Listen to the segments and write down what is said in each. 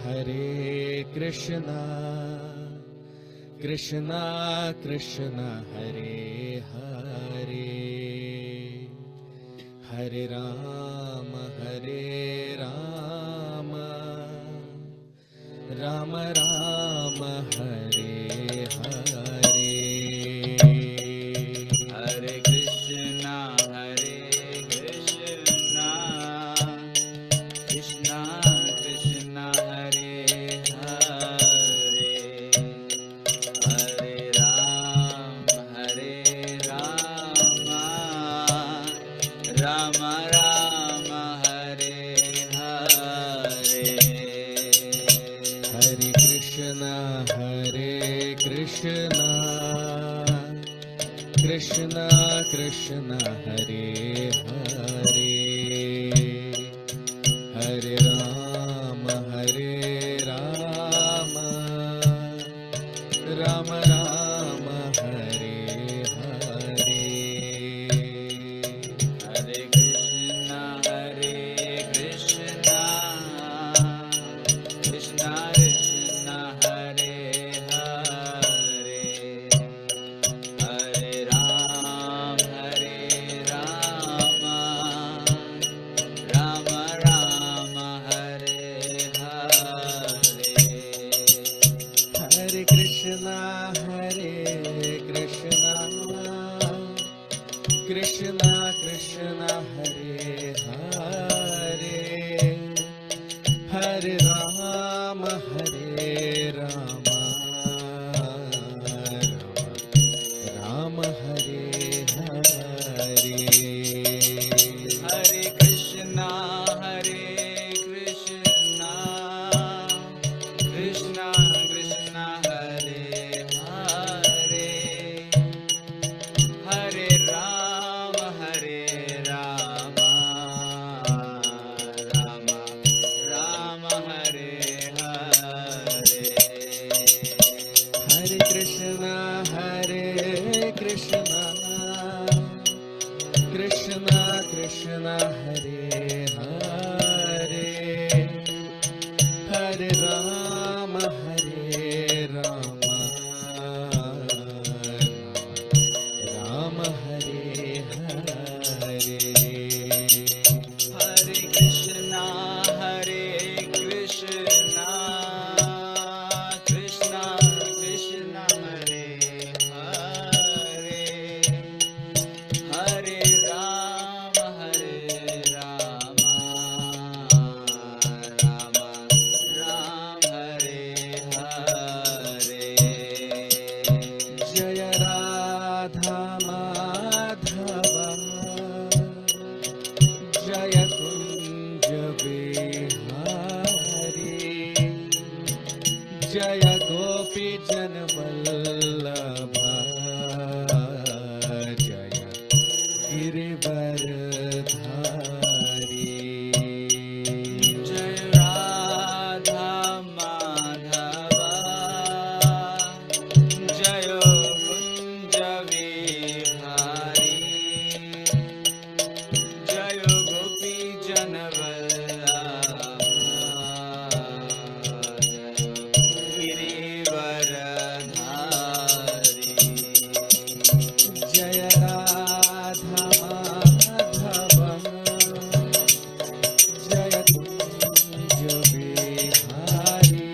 Hare Krishna, Krishna Krishna Hare Hare, Hare Rama, Rama Rama, Hare Hare. Hare Krishna, Krishna Krishna, Hare Hare, Hare Rama, Rama Rama, Hare Hare. Hare Krishna, Krishna Krishna, Hare Hare, Hare Rama, Rama Rama, Hare Hare. Hare Krishna, Krishna Krishna, Hare Hare, Hare Rama, Rama Rama, Hare Hare. Hare Krishna, Krishna Krishna, Hare Hare, Hare Rama, Rama Rama, Hare Hare. Hare Krishna, Krishna Krishna, Hare Hare, Hare Rama, Rama Rama, Hare Hare. Hare Krishna, Krishna Krishna, Hare Hare, Hare Rama, Rama Rama, Hare Hare. Hare Krishna, Krishna Krishna, Hare Hare, Hare Rama, Rama Rama, Hare Hare. Jaya Radha Madhava, Jaya Kunja Bihari, Jaya Gopi Jana Vallabha, Jaya Girivaradhari. Jai Radha Madhava, Jayo Kunja Vihari, Jayo Gopi Jana Vallabha, Girivaradhari. Jaya Radha Madhava, Jaya Kunja Bihari,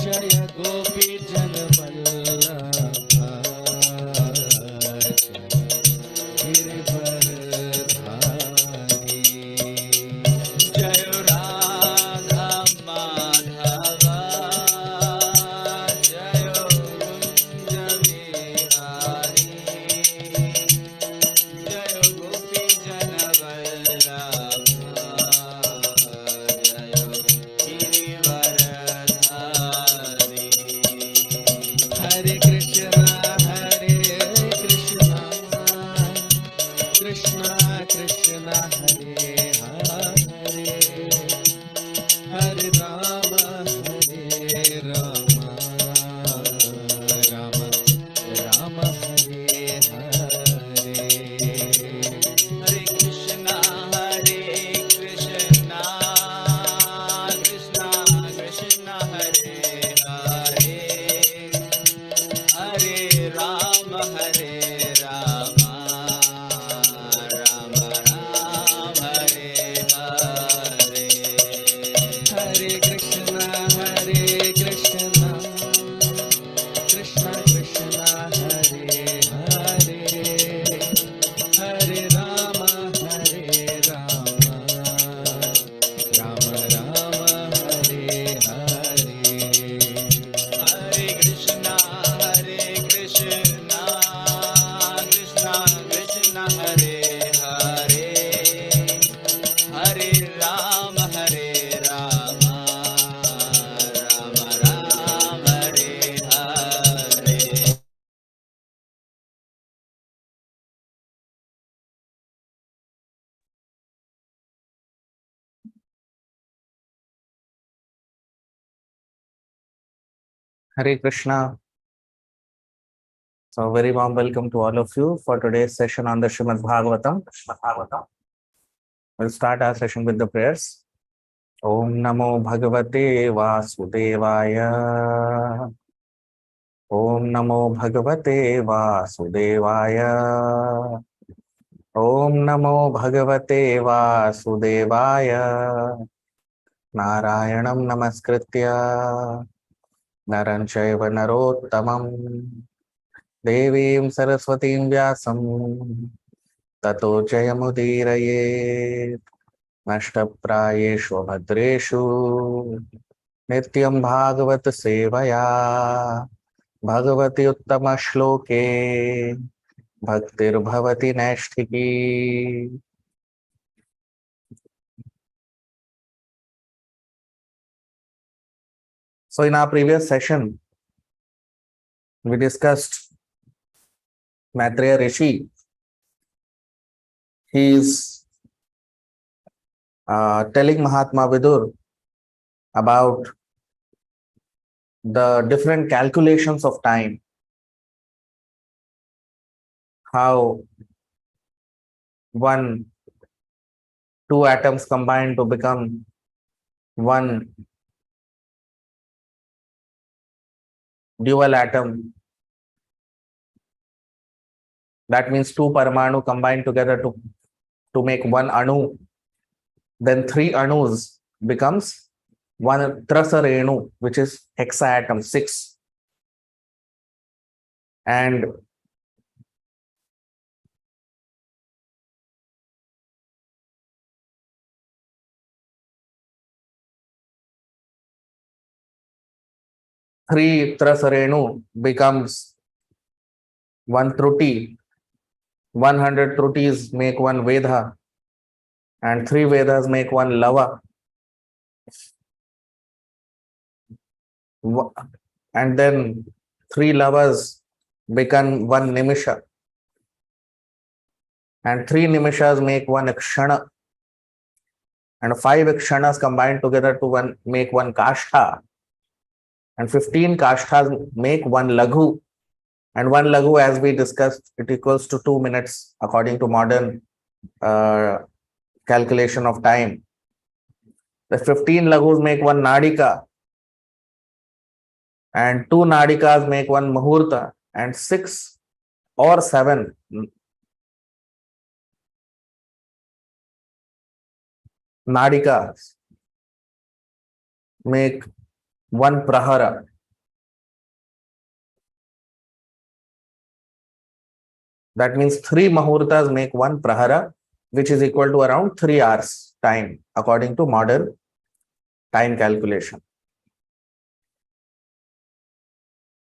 Jaya Gopi Jana Vallabha, Girivaradhari. Jayo Radha Madhava, Jayo Kunja Vihari, Jayo Gopi Jana Vallabha, Jayo Girivaradhari. Hare Krishna, Krishna Krishna, Hare Hare, Hare Rama, Rama Rama Rama, Hare Hare. Hare Krishna, Krishna Hare Krishna. So, very warm welcome to all of you for today's session on the Srimad Bhagavatam. We'll start our session with the prayers. Om Namo Bhagavate Vasudevaya. Om Namo Bhagavate Vasudevaya. Om Namo Bhagavate Vasudevaya. Narayanam Namaskritya Naran Chaiva Narottamam Devim Saraswatim Vyasam Tato Jayamudiraye Nashtaprayeshu Bhadreshu Nityam Bhagavat Sevaya Bhagavati Uttama Shloke Bhaktir Bhavati Nashtiki. So in our previous session, we discussed Maitreya Rishi. He is telling Mahatma Vidur about the different calculations of time, how two atoms combine to become one dual atom. That means two Paramanu combine together to make one Anu. Then three Anus becomes one Trasarenu, which is hexaatom, 6. And three Trasarenu becomes one Truti. 100 Trutis make one Veda. And 3 Vedas make one Lava. And then 3 Lavas become one Nimisha. And 3 Nimishas make one Akshana. And 5 Akshanas combined together to make one Kashtha. And 15 Kashthas make one Laghu. And one Laghu, as we discussed, it equals to 2 minutes according to modern calculation of time. The 15 Laghus make one Nadika. And 2 Nadikas make one Muhurta. And 6 or 7 Nadikas make one Prahara. That means 3 Muhurtas make one Prahara, which is equal to around 3 hours time, according to modern time calculation.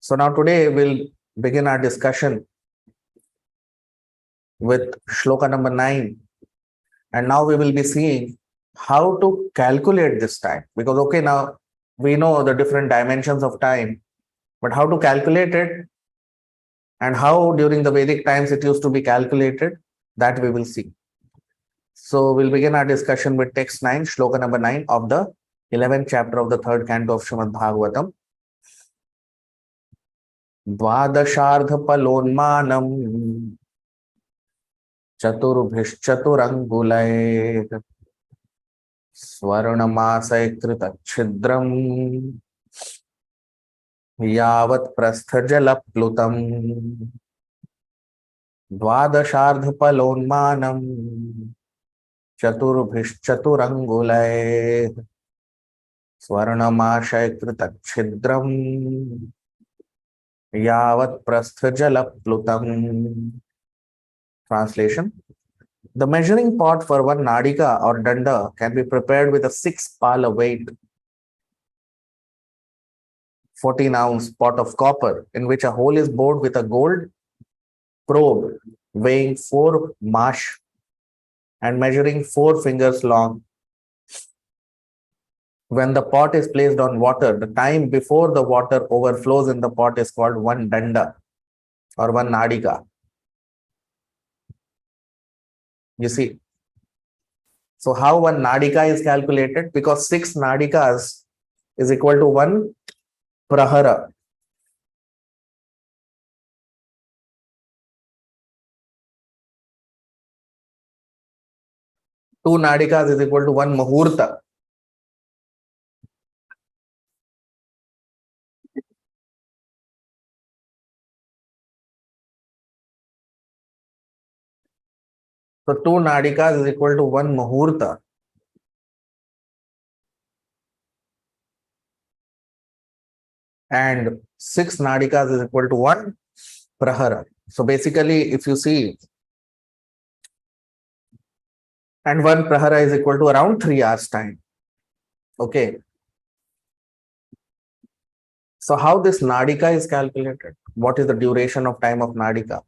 So now today we'll begin our discussion with Shloka number 9. And now we will be seeing how to calculate this time. Because, okay, now we know the different dimensions of time, but how to calculate it and how during the Vedic times it used to be calculated, that we will see. So we'll begin our discussion with text 9, Shloka number 9 of the 11th chapter of the 3rd canto of Srimad Bhagavatam. Dvadasharthapalonmanam Chaturbhishchaturangulay Swarnamasaikrita-chhidram Yavat prasthajala-plutam Dvadasharthapalonmanam Chaturbhishchaturangulay Swarnamasaikrita-chhidram Yavat prasthajala-plutam. Translation: the measuring pot for one nadika or danda can be prepared with a 6 pala weight, 14-ounce pot of copper in which a hole is bored with a gold probe weighing 4 mash and measuring 4 fingers long. When the pot is placed on water, the time before the water overflows in the pot is called one danda or one nadika. You see, so how one nadika is calculated? Because 6 nadikas is equal to one prahara. 2 nadikas is equal to 1 muhurta. So 2 nadikas is equal to 1 muhurta. And 6 nadikas is equal to 1 prahara. So basically, if you see, and 1 prahara is equal to around 3 hours time. Okay. So how this nadika is calculated? What is the duration of time of nadika?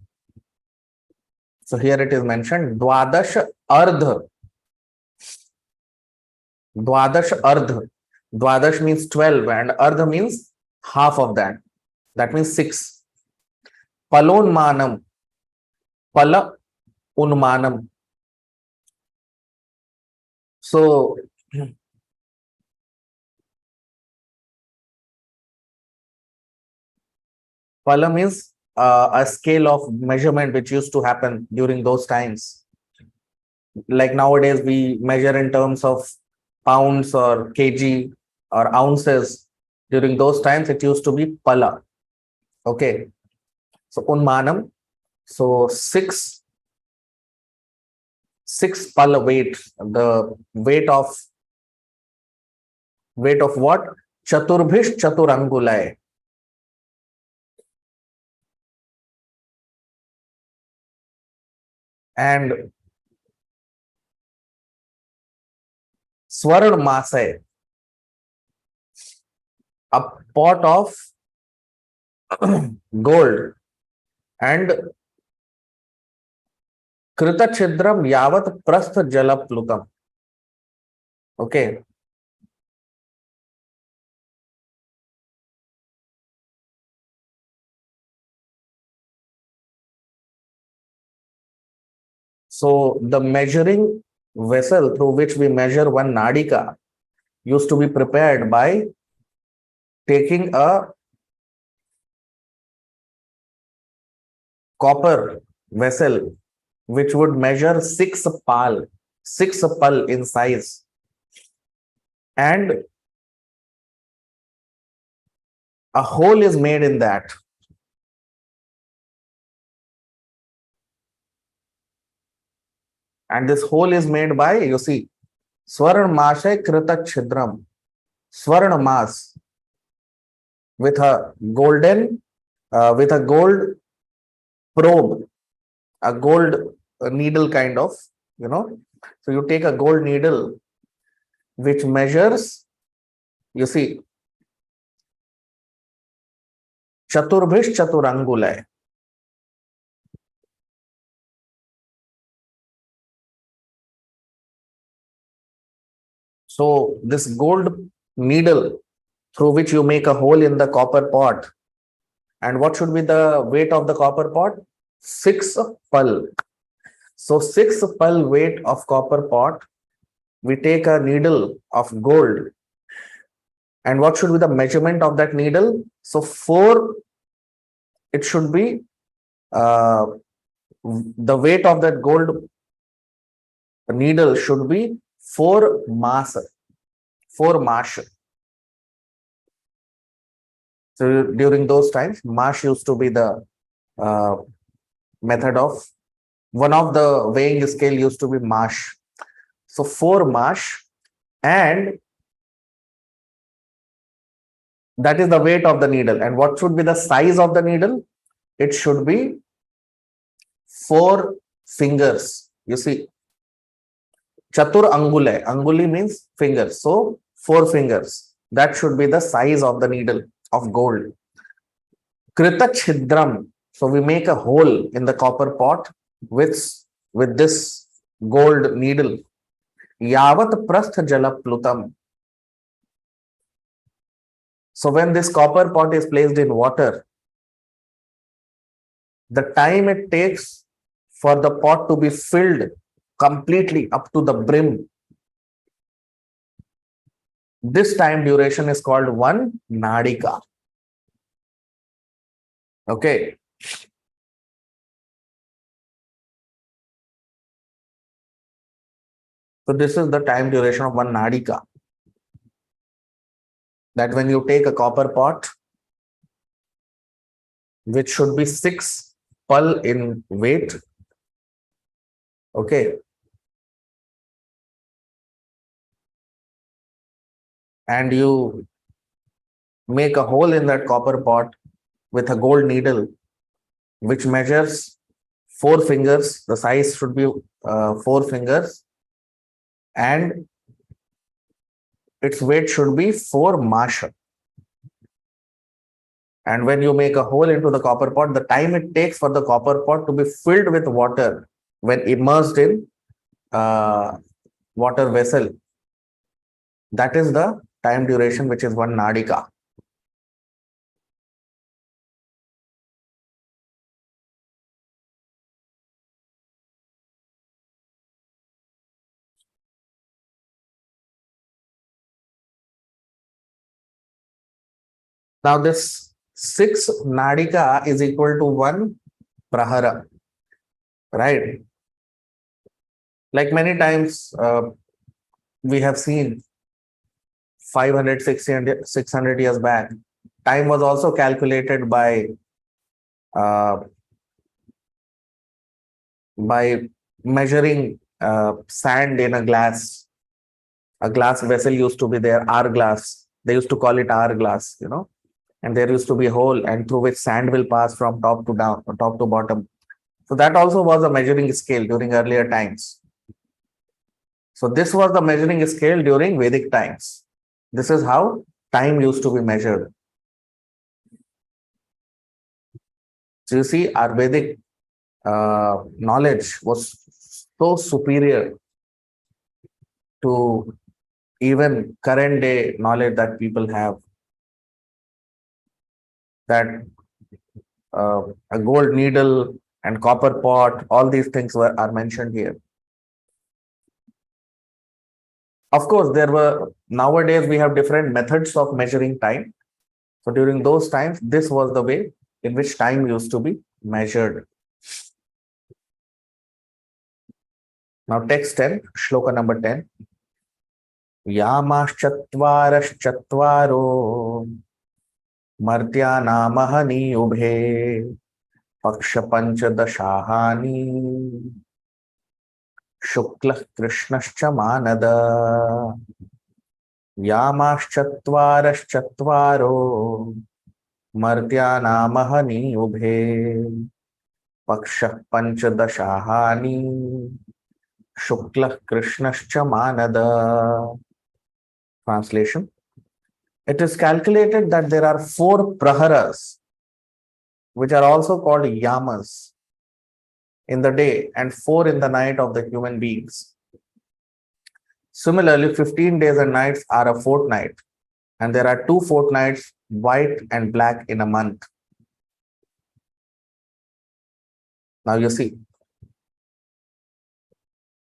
So here it is mentioned Dwadash Ardha. Dwadash Ardha. Dwadash means 12 and Ardha means half of that. That means 6. Palonmanam. Pala Unmanam. So Pala means a scale of measurement which used to happen during those times. Like nowadays, we measure in terms of pounds or kg or ounces. During those times, it used to be Pala. Okay. So Unmanam. So six Pala weight. The weight of what? Chaturbhish Chaturangulai. And Swaran Masai, a pot of gold, and Krita Chidram Yavat Prastha Jala Plutam. Okay. So the measuring vessel through which we measure one nadika used to be prepared by taking a copper vessel which would measure 6 pal in size, and a hole is made in that. And this hole is made by, you see, Swaran Mashay Krita Chidram, Swaran Mas, with a golden, with a gold probe, a gold needle kind of, you know. So you take a gold needle which measures, you see, Chaturbhish Chaturangulai. So this gold needle through which you make a hole in the copper pot. And what should be the weight of the copper pot? 6 pal. So 6 pal weight of copper pot, we take a needle of gold. And what should be the measurement of that needle? So 4, it should be the weight of that gold needle should be 4 mass. 4 mash. So during those times, mash used to be the method of, one of the weighing scale used to be mash. So 4 mash, and that is the weight of the needle. And what should be the size of the needle? It should be 4 fingers. You see, Chatur Angule. Anguli means fingers. So 4 fingers. That should be the size of the needle of gold. Krita Chidram. So we make a hole in the copper pot with this gold needle. Yavat Prastha Jala Plutam. So when this copper pot is placed in water, the time it takes for the pot to be filled completely up to the brim, this time duration is called 1 nadika. Okay. So this is the time duration of one nadika. That when you take a copper pot, which should be 6 pul in weight, okay, and you make a hole in that copper pot with a gold needle, which measures 4 fingers. The size should be 4 fingers, and its weight should be 4 masha. And when you make a hole into the copper pot, the time it takes for the copper pot to be filled with water when immersed in water vessel, that is the time duration, which is one nadika. Now this 6 nadika is equal to 1 prahara, right? Like many times we have seen 500, 600 years back, time was also calculated by measuring sand in a glass. A glass vessel used to be there, hourglass. They used to call it hourglass, you know, and there used to be a hole and through which sand will pass from top to down, top to bottom. So that also was a measuring scale during earlier times. So this was the measuring scale during Vedic times. This is how time used to be measured. So you see, our Vedic knowledge was so superior to even current day knowledge that people have, that a gold needle and copper pot, all these things are mentioned here. Of course, nowadays we have different methods of measuring time. So during those times, this was the way in which time used to be measured. Now text 10, shloka number 10. Yamaschattvaraschattvaro martyanamahani ubhe paksha panchadashahani shukla krishnascha manada. Yamaschattvaraschattvaro martyanamahani ubhe paksha panchadashahani shukla krishnascha manada. Translation. It is calculated that there are 4 praharas, which are also called yamas, in the day and 4 in the night of the human beings. Similarly, 15 days and nights are a fortnight, and there are 2 fortnights, white and black, in a month. Now you see,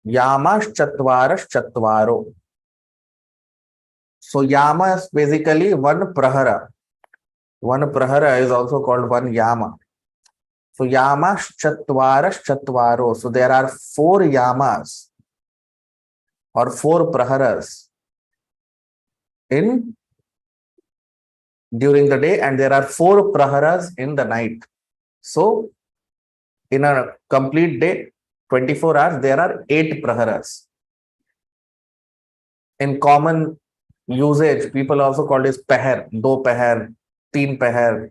Yamaschattvaraschattvaro. So yama is basically 1 prahara. 1 prahara is also called 1 yama. So Yamaschattvaraschattvaro. So there are 4 yamas or 4 praharas during the day, and there are 4 praharas in the night. So in a complete day, 24 hours, there are 8 praharas. In common usage, people also call this pahar, do pahar, teen pahar,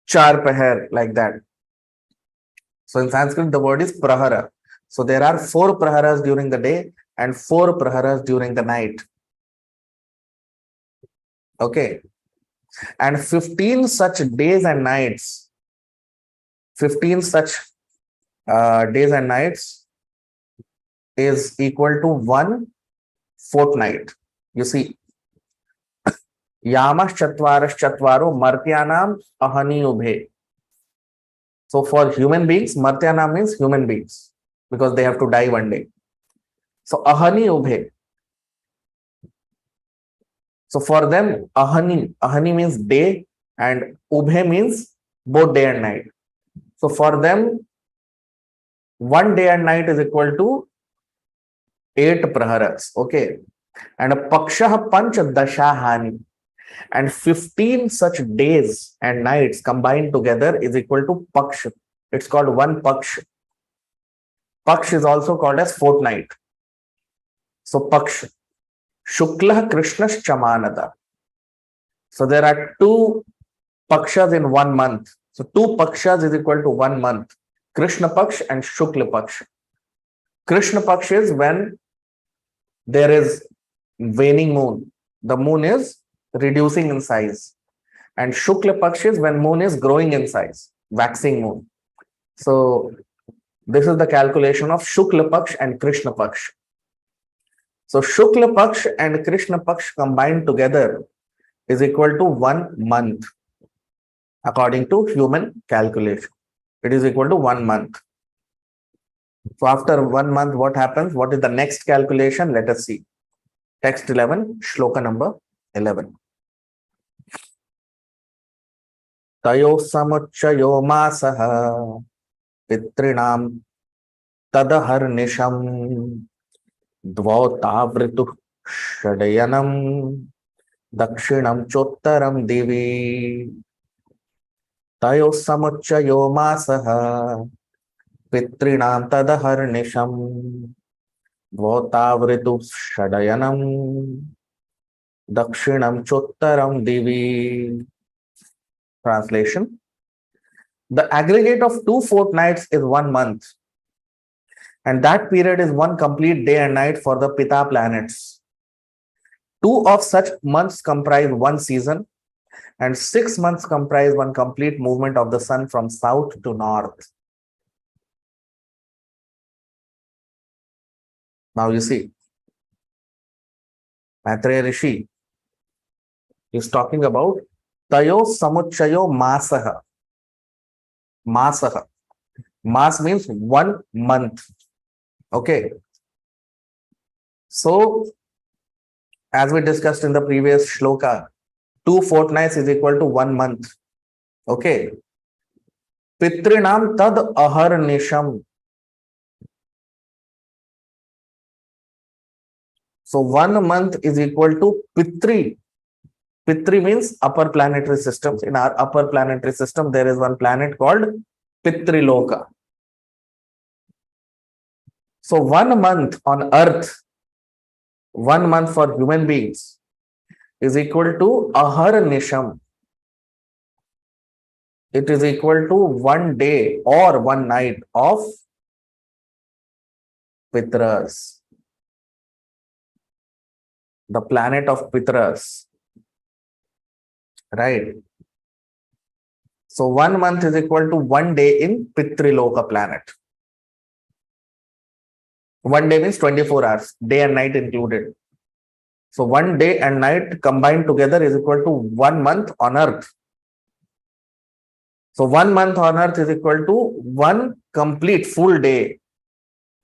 char pahar, like that. So in Sanskrit, the word is prahara. So there are 4 praharas during the day and 4 praharas during the night. Okay. And 15 such days and nights, 15 such days and nights is equal to 1 fortnight. You see, Yamaschattvaraschattvaro martyanam ahani ubhe. So for human beings, martyana means human beings, because they have to die one day. So ahani ubhe. So for them, ahani means day, and ubhe means both day and night. So for them, 1 day and night is equal to 8 praharas. Okay. And a Paksha Panch Dashahani. And 15 such days and nights combined together is equal to Paksh. It's called one Paksh. Paksh is also called as fortnight. So Paksh. Shukla Krishna's Chamanada. So there are 2 Pakshas in 1 month. So 2 Pakshas is equal to 1 month. Krishna Paksh and Shukla Paksh. Krishna Paksh is when there is waning moon. The moon is reducing in size. And Shukla Paksh is when moon is growing in size, waxing moon. So this is the calculation of Shukla Paksh and Krishna Paksh. So Shukla Paksh and Krishna Paksh combined together is equal to 1 month. According to human calculation, it is equal to 1 month. So after 1 month, what happens? What is the next calculation? Let us see. Text 11, Shloka number 11. Tayo samuchayo masaha pitrinam tadaharnisham dvautavritu shadayanam dakshinam chottaram divi. Tayo samuchayo masaha pitrinam tadaharnisham dvautavritu shadayanam dakshinam chottaram divi. Translation. The aggregate of 2 fortnights is 1 month, and that period is 1 complete day and night for the Pita planets. 2 of such months comprise 1 season, and 6 months comprise 1 complete movement of the sun from south to north. Now you see, Maitreya Rishi is talking about Tayo Samuchayo Masaha. Masaha. Mas means 1 month. Okay. So, as we discussed in the previous shloka, 2 fortnights is equal to 1 month. Okay. Pitrinam tad aharnisham. So 1 month is equal to Pitri. Pitri means upper planetary systems. In our upper planetary system, there is one planet called Pitriloka. So 1 month on Earth, 1 month for human beings is equal to Aharnisham. It is equal to 1 day or 1 night of Pitras. The planet of Pitras. Right. So 1 month is equal to 1 day in Pitriloka planet. 1 day means 24 hours, day and night included. So 1 day and night combined together is equal to 1 month on Earth. So 1 month on Earth is equal to 1 complete full day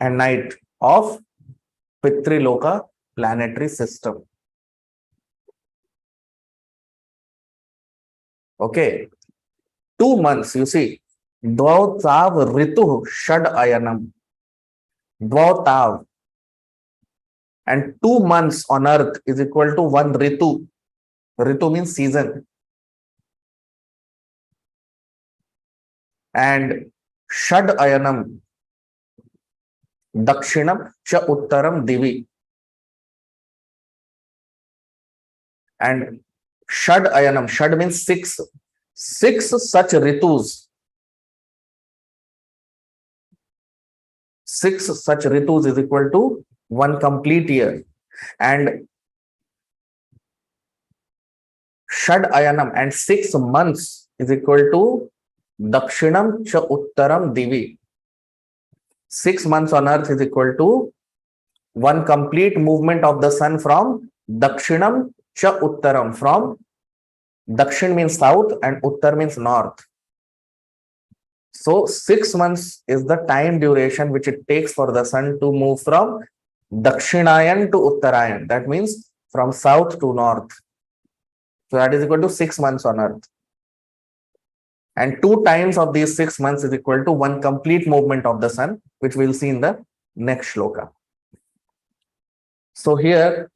and night of Pitriloka planetary system. Okay. 2 months, you see. Dvautav ritu shad ayanam. Dvautav. And 2 months on Earth is equal to 1 ritu. Ritu means season. And shad ayanam. Dakshinam cha uttaram divi. And Shad ayanam. Shad means 6. 6 such ritus. 6 such ritus is equal to 1 complete year. And Shad ayanam and 6 months is equal to Dakshinam cha uttaram divi. 6 months on Earth is equal to 1 complete movement of the sun from Dakshinam cha uttaram. From Dakshin means south and Uttar means north. So 6 months is the time duration which it takes for the sun to move from Dakshinayan to Uttarayan. That means from south to north. So that is equal to 6 months on Earth. And 2 times of these 6 months is equal to 1 complete movement of the sun, which we'll see in the next shloka. So here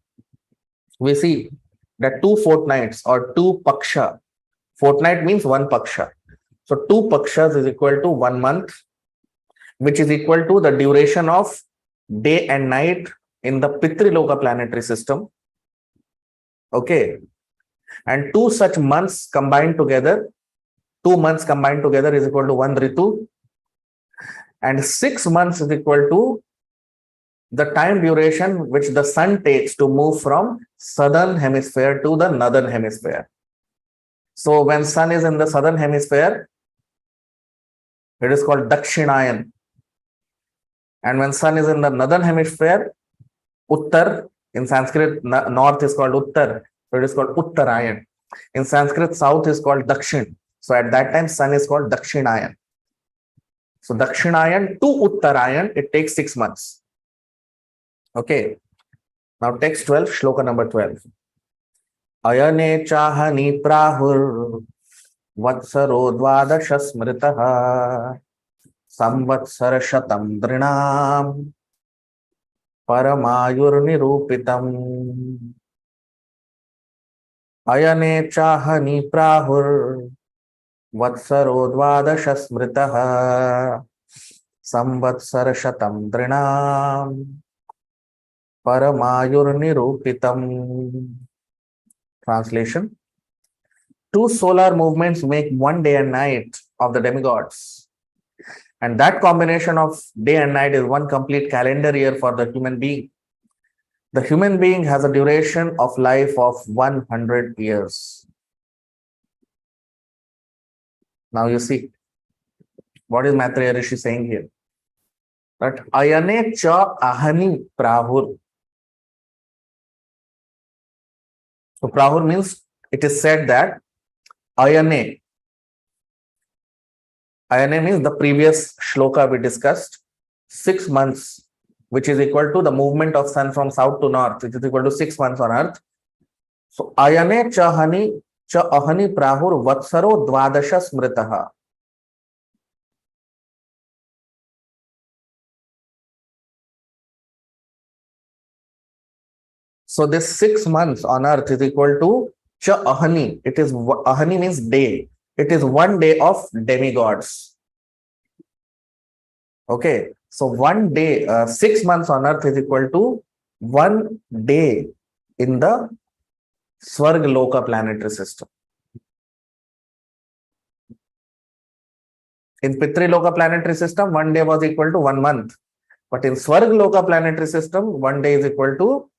we see that 2 fortnights or 2 paksha. Fortnight means 1 paksha. So 2 pakshas is equal to 1 month, which is equal to the duration of day and night in the Pitriloka planetary system. Okay. And 2 such months combined together, 2 months combined together is equal to 1 Ritu. And 6 months is equal to the time duration which the sun takes to move from southern hemisphere to the northern hemisphere. So when sun is in the southern hemisphere, it is called Dakshinayan. And when sun is in the northern hemisphere, Uttar, in Sanskrit, north is called Uttar, so it is called Uttarayan. In Sanskrit, south is called Dakshin. So at that time, sun is called Dakshinayan. So Dakshinayan to Uttarayan, it takes 6 months. Okay. Now text 12, shloka number 12. Ayane chahani prahur vatsaro dvadasha smritaha samvatsara shatam drinam paramayur nirupitam. Ayane chahani prahur vatsaro dvadasha smritaha samvatsara shatam drinam paramayur nirupitam. Translation: 2 solar movements make 1 day and night of the demigods. And that combination of day and night is 1 complete calendar year for the human being. The human being has a duration of life of 100 years. Now you see, what is Maitreya Rishi saying here? That ayane cha ahani prahur. So prahur means, it is said that ayane means the previous shloka we discussed, 6 months, which is equal to the movement of sun from south to north, which is equal to 6 months on earth. So ayane cha ahani prahur vatsaro dvadasha smritaha. So this 6 months on earth is equal to cha ahani. It is, ahani means day. It is 1 day of demigods. Okay. So 1 day, 6 months on earth is equal to 1 day in the Swargaloka planetary system. In Pitriloka planetary system, 1 day was equal to 1 month. But in Swargaloka planetary system, 1 day is equal to,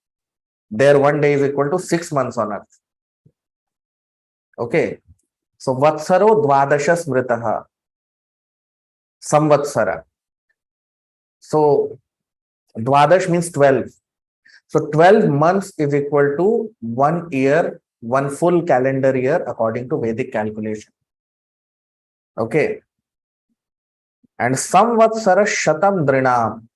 there 1 day is equal to 6 months on earth. Okay. So Vatsaro Dvadasha Smritaha. Samvatsara. So Dvadash means 12. So 12 months is equal to 1 year, 1 full calendar year according to Vedic calculation. Okay. And Samvatsara Shatam Drinam.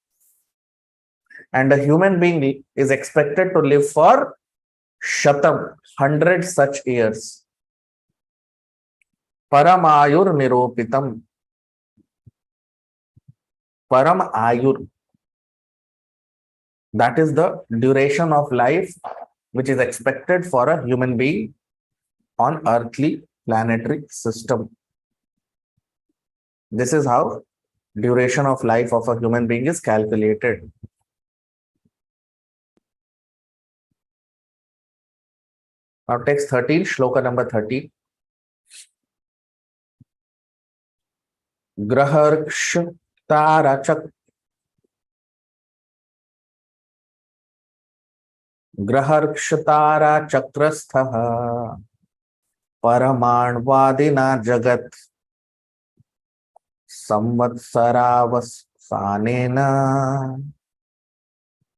And a human being is expected to live for Shatam, 100 such years. Paramayur Niropitam. Param Ayur. That is the duration of life which is expected for a human being on earthly planetary system. This is how duration of life of a human being is calculated. Now text 13, shloka number 13. Graharksh Tarachak Graharkshatara Chakrastha Paramanvadina Jagat Samvatsaravas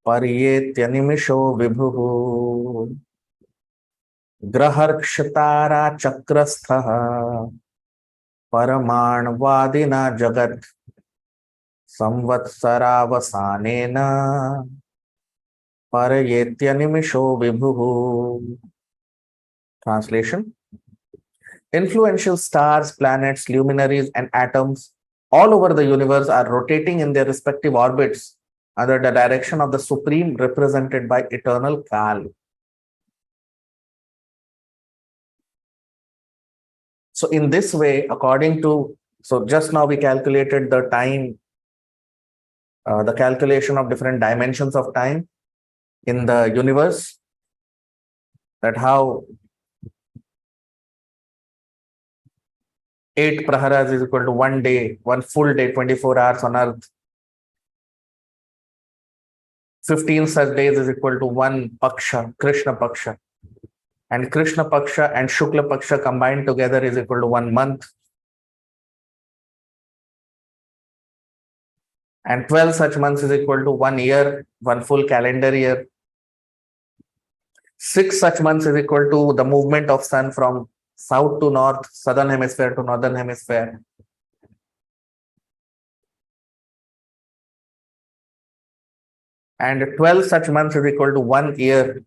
Paryetyanimishho Vibhu. Graharkshatara Chakrastha Paramanvadina Jagat Samvatsaravasanena Paryetyanimishho Vibhu. Translation: influential stars, planets, luminaries, and atoms all over the universe are rotating in their respective orbits under the direction of the Supreme represented by eternal Kal. So in this way, according to, so just now we calculated the time, the calculation of different dimensions of time in the universe, that how 8 praharas is equal to 1 day, 1 full day, 24 hours on earth. 15 such days is equal to 1 paksha, Krishna paksha. And Krishna paksha and Shukla paksha combined together is equal to 1 month. And 12 such months is equal to 1 year, 1 full calendar year. 6 such months is equal to the movement of sun from south to north, southern hemisphere to northern hemisphere. And 12 such months is equal to 1 year.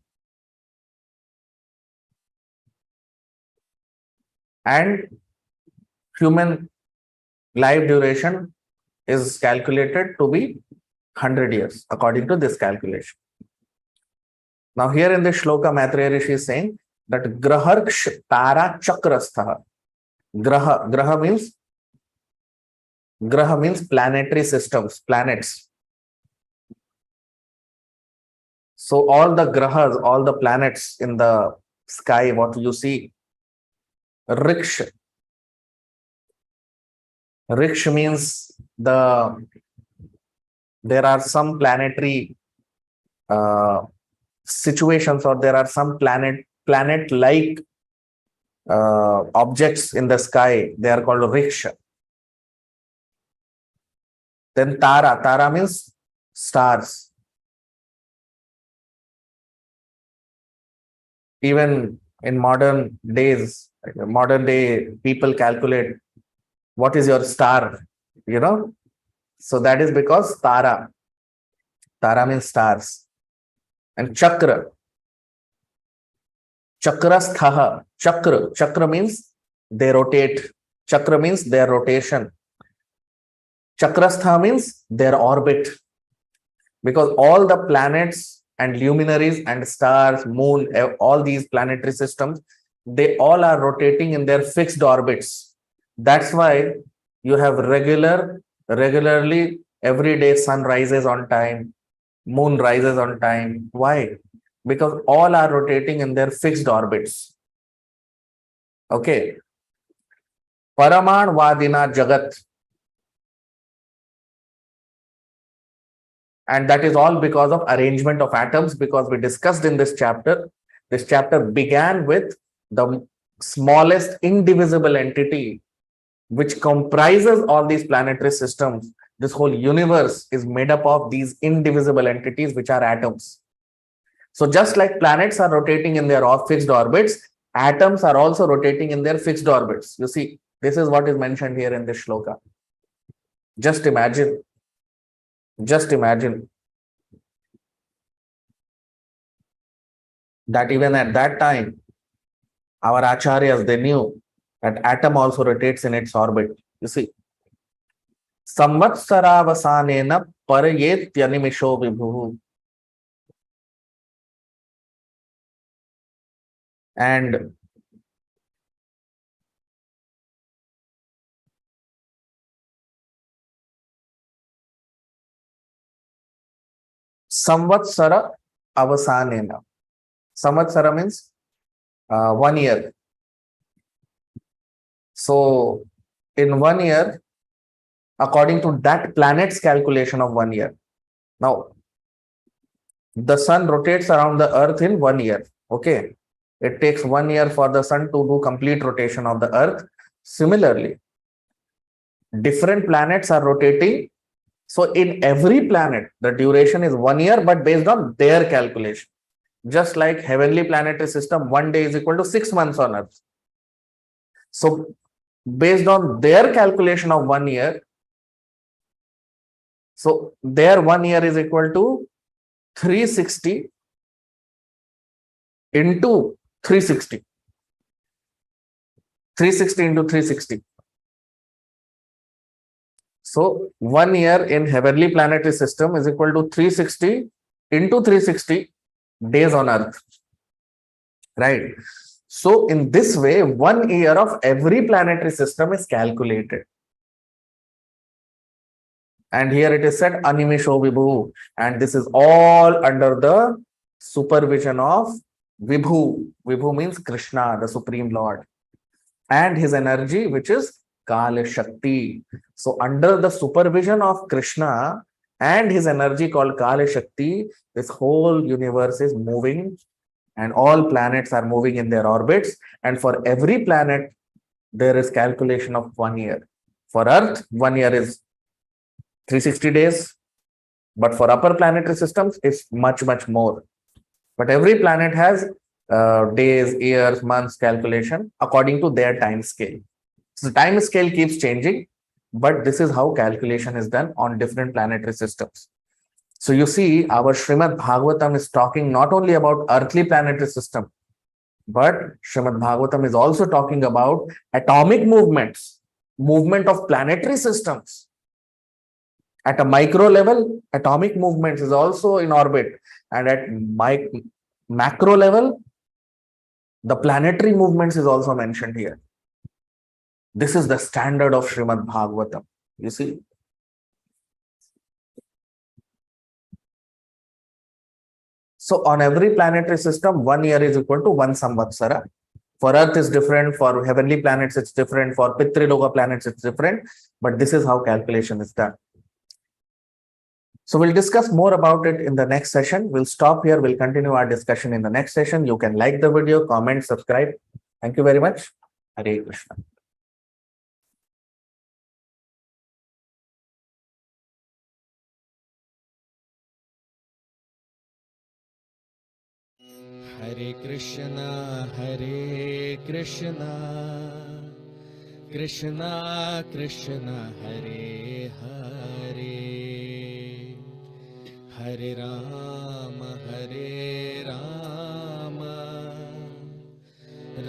And human life duration is calculated to be 100 years according to this calculation. Now here in this shloka, Maitreya Rishi is saying that graharksh tara chakrastha. Graha means planetary systems, planets. So all the grahas, all the planets in the sky, what you see, Riksh means there are some planetary situations, or there are some planet-like objects in the sky. They are called Riksha. Then Tara means stars. Even in modern day, people calculate what is your star, So that is because Tara means stars. And Chakrasthaha. Chakra means they rotate. Chakra means their rotation. Chakrastha means their orbit. Because all the planets and luminaries and stars, moon, all these planetary systems, they all are rotating in their fixed orbits. That's why you have regularly every day sun rises on time, moon rises on time. Why? Because all are rotating in their fixed orbits. Okay. Paraman Vadina Jagat. And that is all because of arrangement of atoms, because we discussed in this chapter began with the smallest indivisible entity which comprises all these planetary systems. This whole universe is made up of these indivisible entities, which are atoms. So just like planets are rotating in their fixed orbits, atoms are also rotating in their fixed orbits. You see, this is what is mentioned here in this shloka. Just imagine that even at that time, our acharyas, they knew that atom also rotates in its orbit. You see, samvatsaravasanena parayetyanimesho vibhuhu. And samvatsara avasanena. Samvatsara means 1 year. So in 1 year, according to that planet's calculation of 1 year. Now, the sun rotates around the earth in 1 year. Okay. It takes 1 year for the sun to do complete rotation of the earth. Similarly, different planets are rotating. So in every planet, the duration is 1 year, but based on their calculation. Just like heavenly planetary system, 1 day is equal to 6 months on earth. So based on their calculation of 1 year, so their 1 year is equal to 360 into 360. 360 into 360. So 1 year in heavenly planetary system is equal to 360 into 360 days on earth, right? So in this way, 1 year of every planetary system is calculated. And here it is said animisho vibhu, and this is all under the supervision of vibhu. Vibhu means Krishna, the supreme lord, and his energy, which is Kala Shakti. So under the supervision of Krishna and his energy called Kala Shakti, this whole universe is moving, and all planets are moving in their orbits, and for every planet there is calculation of 1 year. For earth, 1 year is 360 days, but for upper planetary systems it's much more. But every planet has days, years, months calculation according to their time scale. So the time scale keeps changing, but this is how calculation is done on different planetary systems. So you see, our Srimad Bhagavatam is talking not only about earthly planetary system, but Srimad Bhagavatam is also talking about atomic movements, movement of planetary systems. At a micro level, atomic movements is also in orbit, and at macro level, the planetary movements is also mentioned here. This is the standard of Srimad Bhagavatam. You see, so on every planetary system, 1 year is equal to 1 samvatsara. For earth is different, for heavenly planets it's different, for pitriloka planets it's different, but this is how calculation is done. So we'll discuss more about it in the next session. We'll stop here. We'll continue our discussion in the next session. You can like the video, comment, subscribe. Thank you very much. Hare Krishna. Hare Krishna, Hare Krishna, Krishna Krishna, Hare Hare, Hare Rama, Hare Rama,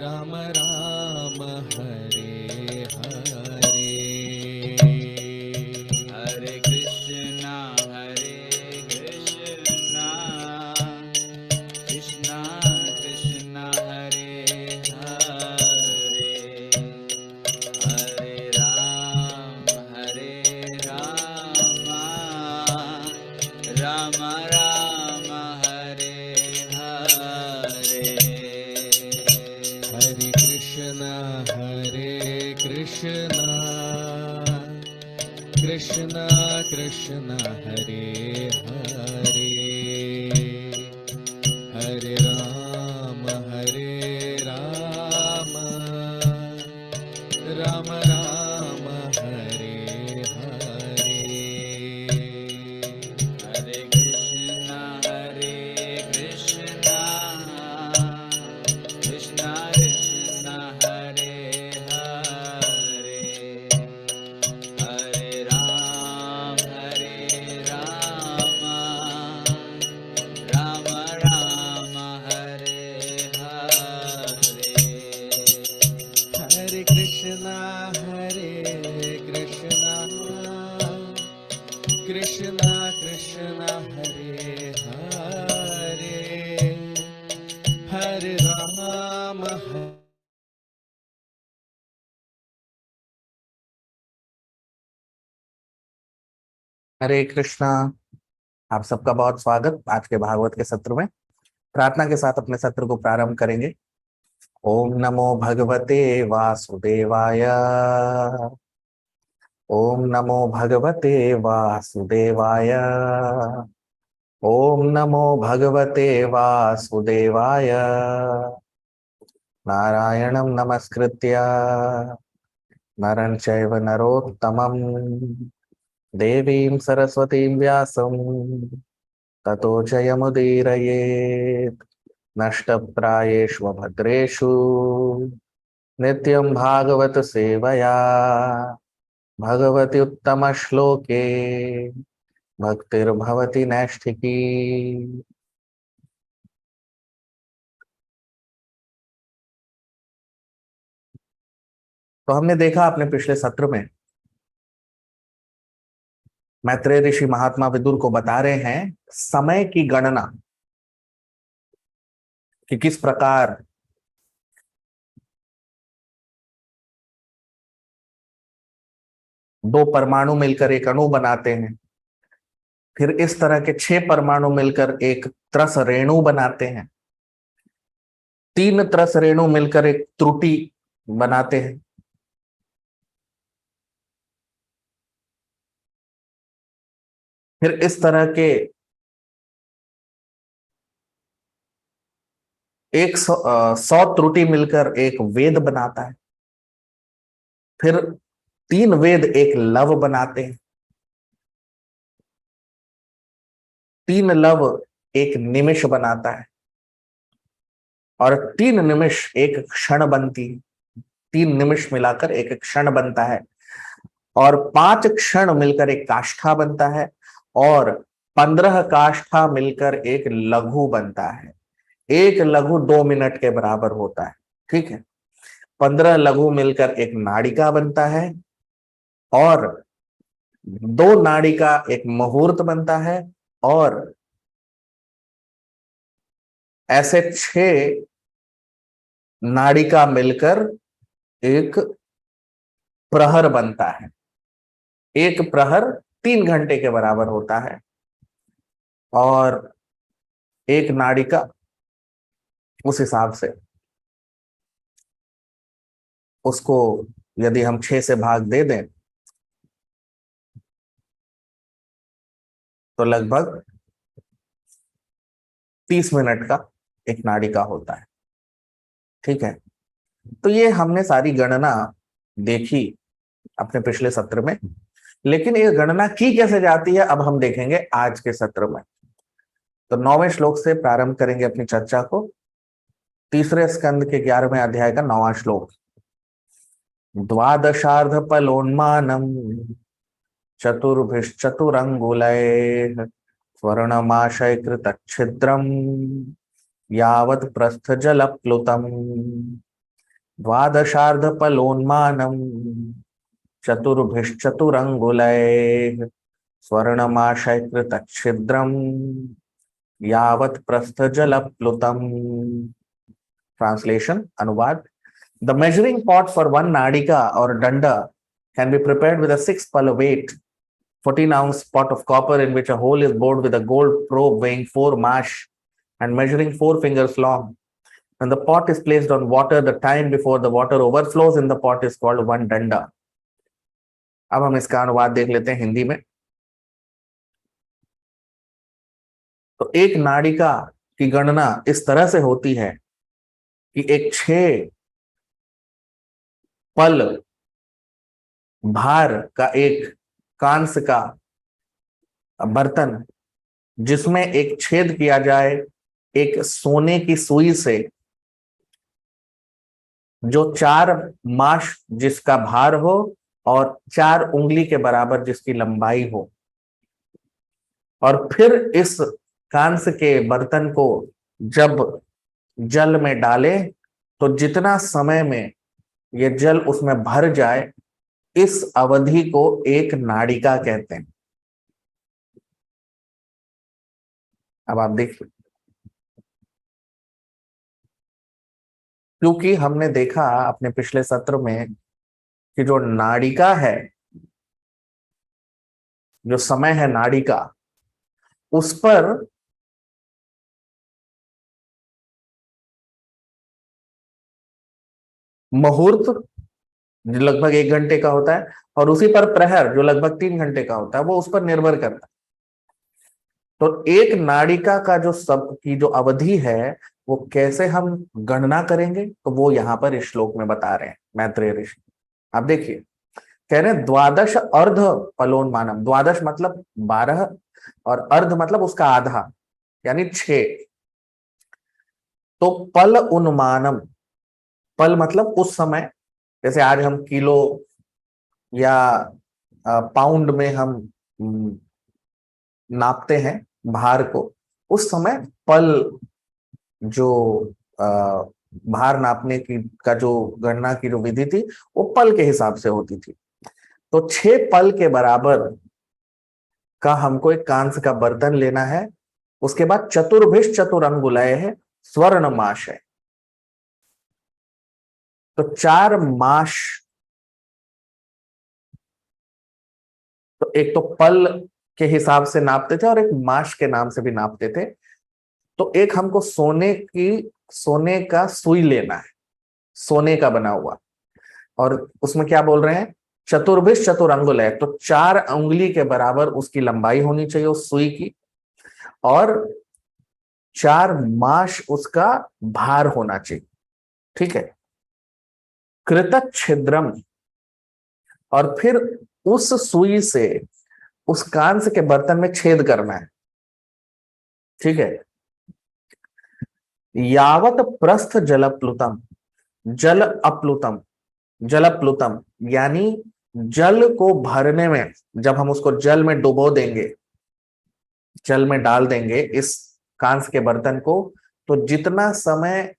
Rama Rama, Hare Hare. Hare Krishna, Krishna Krishna, Hare Hare, Hare Ram, Rama Rama, Hare Hare. Hare Krishna, Hare Krishna, Krishna Krishna, Hare Hare, Hare Rama, Hare Rama, Rama Rama, Hare Hare. Hare Krishna, Krishna Krishna, Hare Hare, Hare Ram, Rama Rama, Hare Hare. Hare Krishna, Hare Krishna, Krishna Krishna, Hare Hare, Hare Rama, हरे कृष्णा। आप सबका बहुत स्वागत आज के भागवत के सत्र में। प्रार्थना के साथ अपने सत्र को प्रारंभ करेंगे। ओम नमो भगवते वासुदेवाय। ओम नमो भगवते वासुदेवाय। ओम नमो भगवते वासुदेवाय। नारायणं नमस्कृत्य नरं चैव नरोत्तमं देवीं सरस्वतीं व्यासं ततो जयमुदीरयेत्। नष्टप्रायेषु भद्रेषु नित्यं भागवत सेवया भगवति उत्तम श्लोके भक्तिर्भवति नैष्ठिकी। तो हमने देखा अपने पिछले सत्र में मैत्रेय ऋषि महात्मा विदुर को बता रहे हैं समय की गणना कि किस प्रकार दो परमाणु मिलकर एक अणु बनाते हैं, फिर इस तरह के 6 परमाणु मिलकर एक त्रस रेणु बनाते हैं, 3 त्रस रेणु मिलकर एक त्रुटि बनाते हैं, फिर इस तरह के 100 त्रुटि मिलकर एक वेद बनाता है, फिर 3 वेद एक लव बनाते हैं, 3 लव एक निमिष बनाता है, और 3 निमिष एक क्षण बनती है। 3 निमिष मिलाकर एक क्षण बनता है, और 5 क्षण मिलकर एक काष्ठा बनता है, और 15 काष्ठा मिलकर एक लघु बनता है। एक लघु 2 मिनट के बराबर होता है, ठीक है। 15 लघु मिलकर एक नाड़िका बनता है, और 2 नाड़िका एक मुहूर्त बनता है, और ऐसे 6 नाड़िका मिलकर एक प्रहर बनता है। एक प्रहर 3 घंटे के बराबर होता है, और एक नाड़िका उस हिसाब से उसको यदि हम 6 से भाग दे दें तो लगभग 30 मिनट का एक नाड़िका होता है, ठीक है। तो ये हमने सारी गणना देखी अपने पिछले सत्र में, लेकिन ये गणना की कैसे जाती है अब हम देखेंगे आज के सत्र में। तो 9वें श्लोक से प्रारंभ करेंगे अपनी चर्चा को। 3रे स्कंद के 11वें अध्याय का 9वां श्लोक। द्वादशार्ध फलोन्मानम चतुर्भिश्चतुरंगुलैः स्वर्णमाशय कृतच्छिद्रम यावत् प्रस्थजलप्लुतम्। द्वादशार्ध फलोन्मानम चतुर्भिश्चतुरंगुलैः स्वर्णमाशय कृतच्छिद्रम यावत् प्रस्थजलप्लुतम्। Translation, अनुवाद। The measuring pot for 1 nadika or danda can be prepared with a 6 pal weight 14-ounce pot of copper in which a hole is bored with a gold probe weighing 4 mash and measuring 4 fingers long. When the pot is placed on water, the time before the water overflows in the pot is called 1 danda. अब हम इसका अनुवाद देख लेते हैं हिंदी में। तो एक नाड़िका की गणना इस तरह से होती है कि एक 6 पल भार का एक कांस्य का बर्तन, जिसमें एक छेद किया जाए एक सोने की सुई से, जो 4 माश जिसका भार हो और 4 उंगली के बराबर जिसकी लंबाई हो, और फिर इस कांस्य के बर्तन को जब जल में डाले तो जितना समय में ये जल उसमें भर जाए, इस अवधि को एक नाड़िका कहते हैं। अब आप देखिए, क्योंकि हमने देखा अपने पिछले सत्र में कि जो नाड़िका है, जो समय है नाड़िका, उस पर मुहूर्त जो लगभग 1 घंटे का होता है, और उसी पर प्रहर जो लगभग 3 घंटे का होता है, वो उस पर निर्भर करता है। तो एक नाड़िका का जो सब की जो अवधि है, वो कैसे हम गणना करेंगे, तो वो यहां पर इस श्लोक में बता रहे हैं मैत्रेय ऋषि। आप देखिए, कह रहे हैं द्वादश अर्ध फलोन्मानम। द्वादश मतलब 12 और अर्ध मतलब उसका आधा, यानी 6। तो पल उन्मानम, पल मतलब उस समय, जैसे आज हम किलो या पाउंड में हम नापते हैं भार को, उस समय पल जो भार नापने की का जो गणना की जो विधि थी, वो पल के हिसाब से होती थी। तो 6 पल के बराबर का हमको एक कांस्य का बर्तन लेना है। उसके बाद चतुर्भिष चतुरंगुलय है, स्वर्णमाश है। तो 4 माश, तो एक तो पल के हिसाब से नापते थे और एक माश के नाम से भी नापते थे। तो एक हमको सोने का सुई लेना है, सोने का बना हुआ, और उसमें क्या बोल रहे हैं, चतुर्भिष चतुरंगुलय, तो 4 उंगली के बराबर उसकी लंबाई होनी चाहिए उस सुई की, और 4 माश उसका भार होना चाहिए। ठीक है। कृतक छिद्रम, और फिर उस सुई से उस कांस्य के बर्तन में छेद करना है। ठीक है। यावत प्रस्थ जलप्लुतम, जल अप्लुतम, जलप्लुतम यानी जल को भरने में, जब हम उसको जल में डुबो देंगे, जल में डाल देंगे इस कांस्य के बर्तन को, तो जितना समय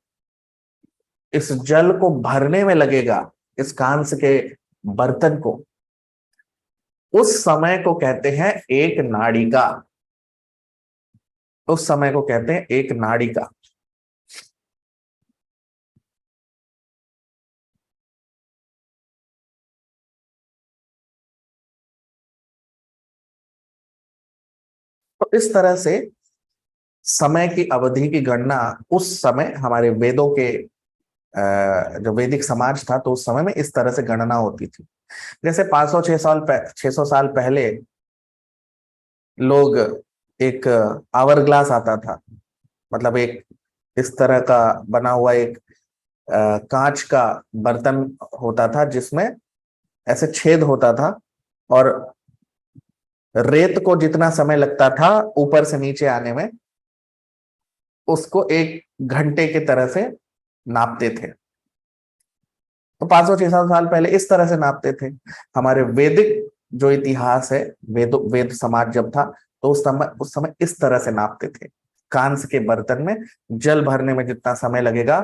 इस जल को भरने में लगेगा, इस कांस्य के बर्तन को, उस समय को कहते हैं एक नाड़िका। उस समय को कहते हैं एक नाड़िका। तो इस तरह से समय की अवधि की गणना उस समय हमारे वेदों के जो वैदिक समाज था, तो उस समय में इस तरह से गणना होती थी। जैसे 600 साल पहले लोग, एक आवर ग्लास आता था, मतलब एक इस तरह का बना हुआ एक कांच का बर्तन होता था, जिसमें ऐसे छेद होता था, और रेत को जितना समय लगता था ऊपर से नीचे आने में, उसको 1 घंटे की तरह से नापते थे। तो 500-600 साल पहले इस तरह से नापते थे। हमारे वैदिक जो इतिहास है, वेद समाज जब था, तो उस समय इस तरह से नापते थे। कांस्य के बर्तन में जल भरने में जितना समय लगेगा,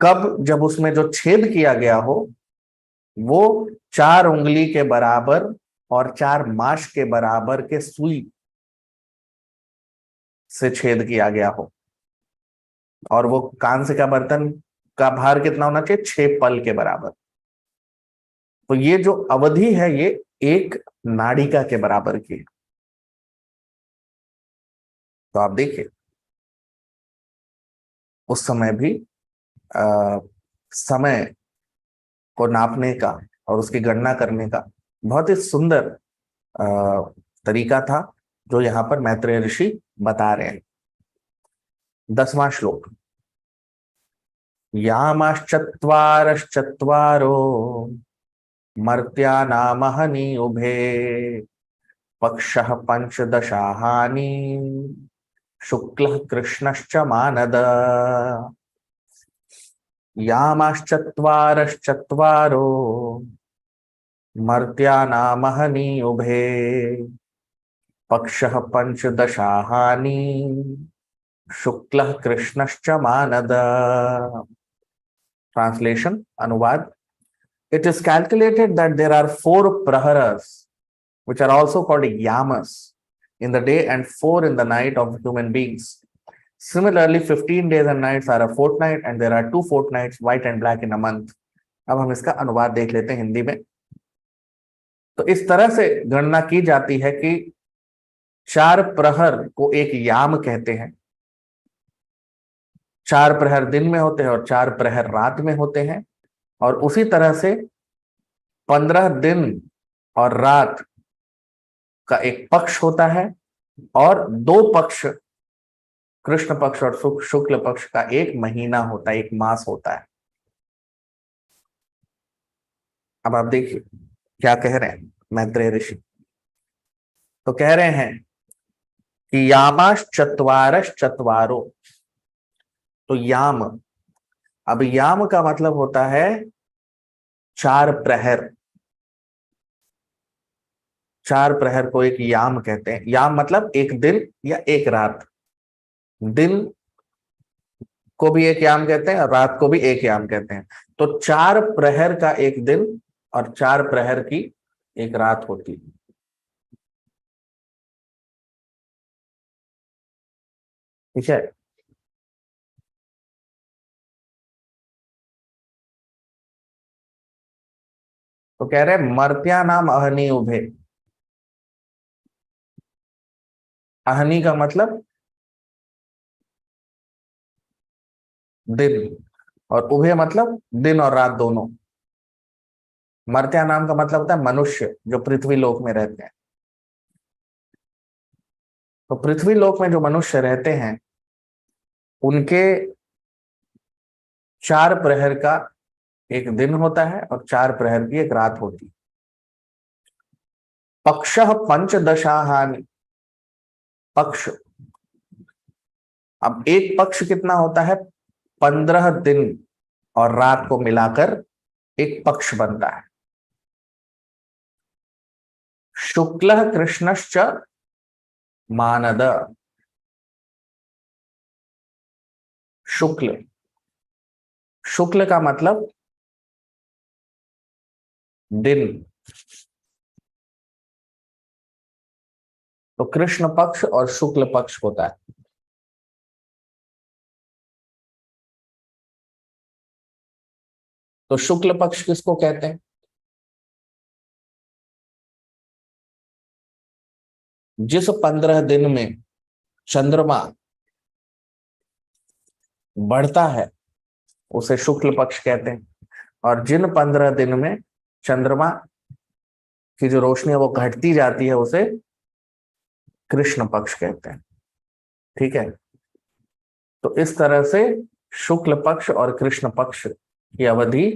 कब, जब उसमें जो छेद किया गया हो वो 4 उंगली के बराबर और 4 माश के बराबर के सुई से छेद किया गया हो, और वो कांस्य का बर्तन का भार कितना होना चाहिए, 6 पल के बराबर। तो ये जो अवधि है ये एक नाड़िका के बराबर की है। तो आप देखिए उस समय भी समय को नापने का और उसकी गणना करने का बहुत ही सुंदर तरीका था, जो यहाँ पर मैत्रेय ऋषि बता रहे हैं। 10वां श्लोक। यामाश्चत्वारश्चत्वारो मर्त्यानामहनि उभे पक्षः पंचदशाहानि शुक्लः कृष्णश्च मानद। यामाश्चत्वारश्चत्वारो मर्त्यानामहनि उभे पक्षः पंचदशाहानि शुक्लः कृष्णश्च मानद। Translation, अनुवाद. It is calculated that there are 4 praharas, which are also called yamas, in the day and 4 in the night of human beings. Similarly, 15 days and nights are a fortnight, and there are 2 fortnights, white and black, in a month. अब हम इसका अनुवाद देख लेते हैं हिंदी में। तो इस तरह से गणना की जाती है कि 4 प्रहर को एक याम कहते हैं। 4 प्रहर दिन में होते हैं और 4 प्रहर रात में होते हैं, और उसी तरह से 15 दिन और रात का एक पक्ष होता है, और 2 पक्ष, कृष्ण पक्ष और शुक्ल पक्ष का एक महीना होता है, एक मास होता है। अब आप देखिए क्या कह रहे हैं मैत्रेय ऋषि। तो कह रहे हैं कि यामाश्चत्वारश्चत्वारो, तो याम, अब याम का मतलब होता है 4 प्रहर। 4 प्रहर को एक याम कहते हैं। याम मतलब एक दिन या एक रात। दिन को भी एक याम कहते हैं और रात को भी एक याम कहते हैं। तो 4 प्रहर का एक दिन और 4 प्रहर की एक रात होती है। ठीक है, तो कह रहे मर्त्या नाम अहनी उभे। अहनी का मतलब दिन, और उभे मतलब दिन और रात दोनों। मर्त्या नाम का मतलब होता है मनुष्य जो पृथ्वी लोक में रहते हैं। तो पृथ्वी लोक में जो मनुष्य रहते हैं उनके 4 प्रहर का एक दिन होता है और 4 प्रहर की एक रात होती है। पक्षः पंचदशाहानि, पक्ष, अब एक पक्ष कितना होता है, 15 दिन और रात को मिलाकर एक पक्ष बनता है। शुक्ल कृष्णश्च मानद, शुक्ल, शुक्ल का मतलब दिन, तो कृष्ण पक्ष और शुक्ल पक्ष होता है। तो शुक्ल पक्ष किसको कहते हैं, जिस 15 दिन में चंद्रमा बढ़ता है उसे शुक्ल पक्ष कहते हैं, और जिन 15 दिन में चंद्रमा की जो रोशनी है वो घटती जाती है उसे कृष्ण पक्ष कहते हैं। ठीक है, तो इस तरह से शुक्ल पक्ष और कृष्ण पक्ष की अवधि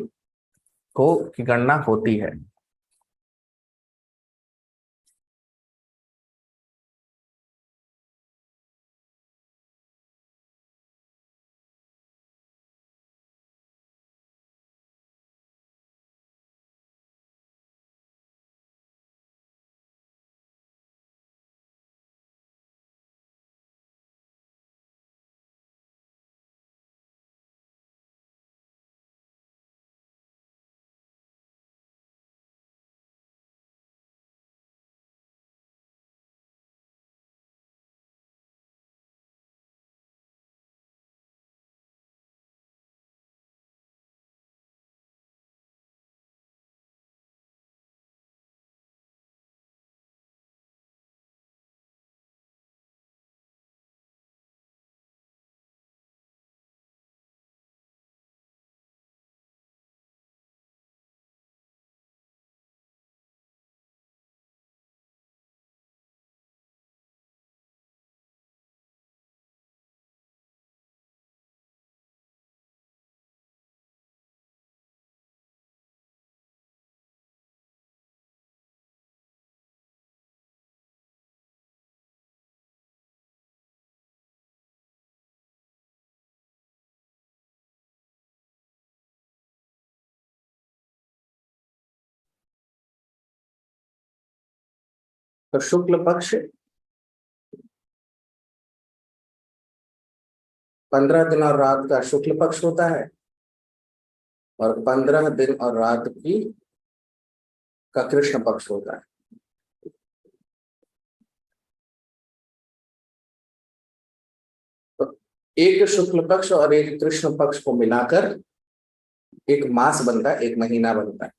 को की गणना होती है। तो शुक्ल पक्ष 15 दिन और रात का शुक्ल पक्ष होता है, और 15 दिन और रात की का कृष्ण पक्ष होता है। तो एक शुक्ल पक्ष और एक कृष्ण पक्ष को मिलाकर एक मास बनता है, एक महीना बनता है।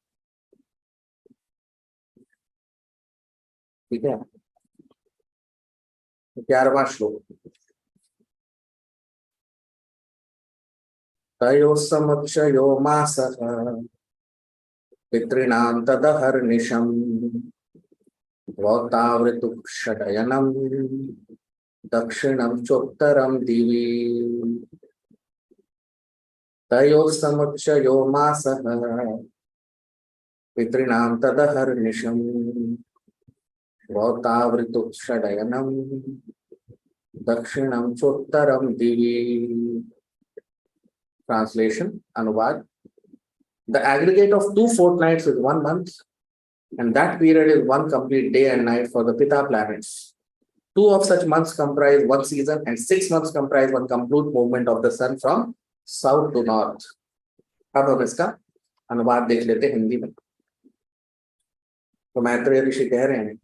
ठीक है, 11वां श्लोक, तयोः समक्षयो मासः पितॄणां तदहर्निशम् द्वौतावृतुक्षडयनम् दक्षिणं चोत्तरं दिवि। तयोः समक्षयो मासः पितॄणां तदहर्निशम् द्वौतावृतुक्षडयनम् दक्षिणं चोत्तरं दिवि। Translation, अनुवाद, the aggregate of 2 fortnights is 1 month, and that period is 1 complete day and night for the Pita planets. 2 of such months comprise 1 season, and 6 months comprise 1 complete movement of the sun from south to north. अब हम इसका अनुवाद देख लेते हैं हिंदी में। तो मैत्रेय ऋषि कह रहे हैं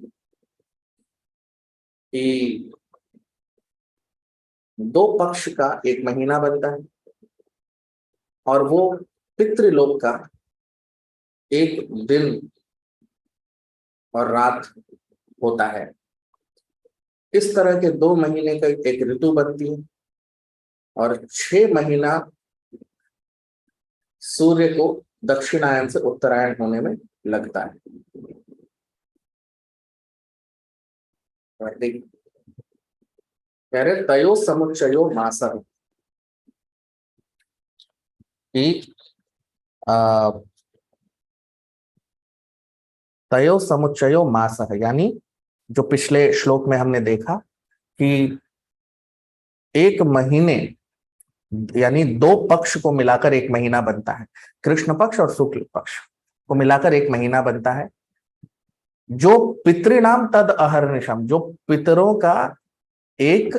कि दो पक्ष का एक महीना बनता है और वो पितृलोक का एक दिन और रात होता है। इस तरह के 2 महीने का एक ऋतु बनती है और 6 महीना सूर्य को दक्षिणायन से उत्तरायण होने में लगता है। और देखिए, कह रहे तयो समुच्चयो मासः कि तयो समुच्चयो मासः, यानी जो पिछले श्लोक में हमने देखा कि एक महीने यानी 2 पक्ष को मिलाकर एक महीना बनता है, कृष्ण पक्ष और शुक्ल पक्ष को मिलाकर एक महीना बनता है। जो पितृनाम तद अहर्निशम, जो पितरों का एक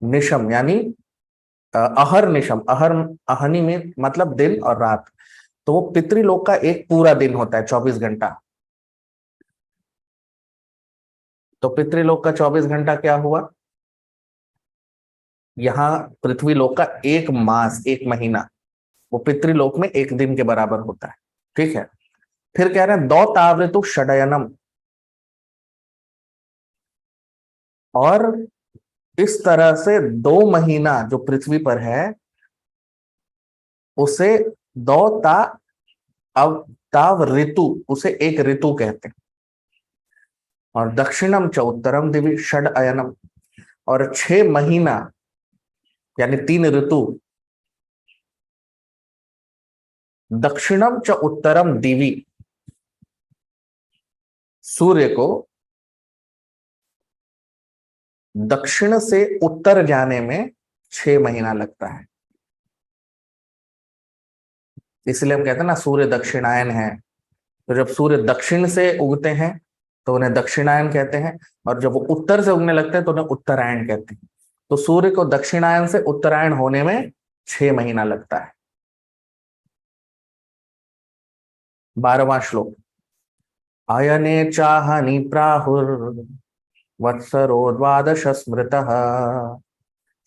निशम यानी अहर्निशम, अहनी में मतलब दिन और रात, तो वो पितृलोक का एक पूरा दिन होता है 24 घंटा। तो पितृलोक का 24 घंटा क्या हुआ, यहां पृथ्वी लोक का एक मास, एक महीना, वो पितृलोक में एक दिन के बराबर होता है। ठीक है, फिर कह रहे हैं दौ तावृतु षडयनम, और इस तरह से 2 महीना जो पृथ्वी पर है उसे दौ ता ताव ऋतु, उसे एक ऋतु कहते हैं। और दक्षिणम च उत्तरम दिवी षड अयनम, और 6 महीना यानी 3 ऋतु, दक्षिणम च उत्तरम दिवी, सूर्य को दक्षिण से उत्तर जाने में 6 महीना लगता है। इसलिए हम कहते हैं ना सूर्य दक्षिणायन है, तो जब सूर्य दक्षिण से उगते हैं तो उन्हें दक्षिणायन कहते हैं, और जब वो उत्तर से उगने लगते हैं तो उन्हें उत्तरायण कहते हैं। तो सूर्य को दक्षिणायन से उत्तरायण होने में 6 महीना लगता है। 12वां श्लोक, अयने चाहनि प्राहुर वत्सरो द्वादश स्मृतः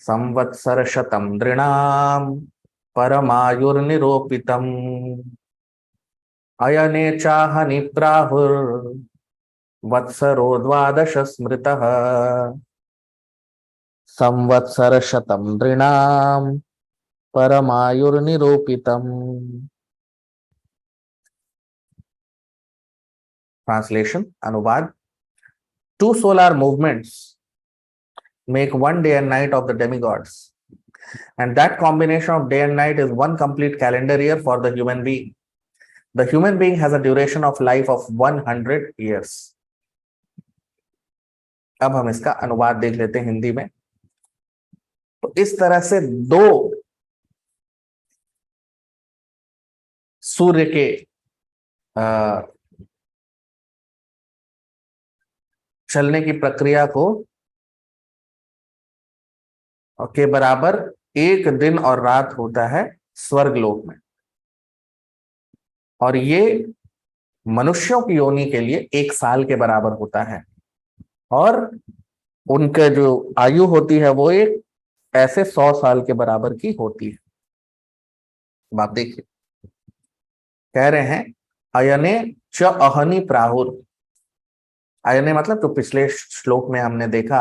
संवत्सर शतम नृणाम परमायुर्निरोपितम्। अयने चाहनि प्राहुर वत्सरो द्वादश स्मृतः संवत्सर शतम नृणाम परमायुर्निरोपितम्। ट्रांसलेशन, अनुवाद, 2 solar movements make 1 day and night of the demigods, and that combination of day and night is 1 complete calendar year for the human being. The human being has a duration of life of 100 years. अब हम इसका अनुवाद देख लेते हैं हिंदी में। तो इस तरह से 2 सूर्य के चलने की प्रक्रिया को के बराबर एक दिन और रात होता है स्वर्गलोक में, और ये मनुष्यों की योनि के लिए 1 साल के बराबर होता है, और उनके जो आयु होती है वो एक ऐसे 100 साल के बराबर की होती है। बात देखिए, कह रहे हैं अयने च अहनि प्राहुर। अयने मतलब तो पिछले श्लोक में हमने देखा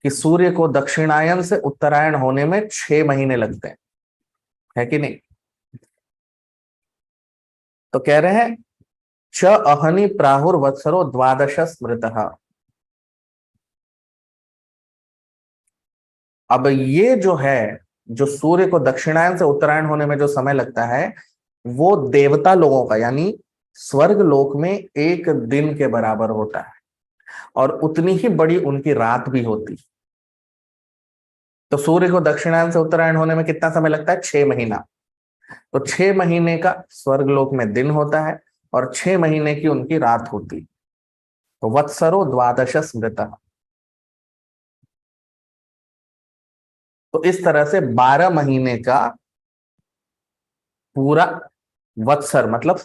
कि सूर्य को दक्षिणायन से उत्तरायण होने में 6 महीने लगते हैं, है कि नहीं। तो कह रहे हैं च अहनि प्राहुर वत्सरो द्वादश स्मृतः। अब ये जो है, जो सूर्य को दक्षिणायन से उत्तरायण होने में जो समय लगता है वो देवता लोगों का यानी स्वर्ग लोक में एक दिन के बराबर होता है, और उतनी ही बड़ी उनकी रात भी होती। तो सूर्य को दक्षिणायन से उत्तरायण होने में कितना समय लगता है, 6 महीना। तो 6 महीने का स्वर्गलोक में दिन होता है और 6 महीने की उनकी रात होती। तो वत्सरो द्वादश स्मृतः। तो इस तरह से 12 महीने का पूरा वत्सर मतलब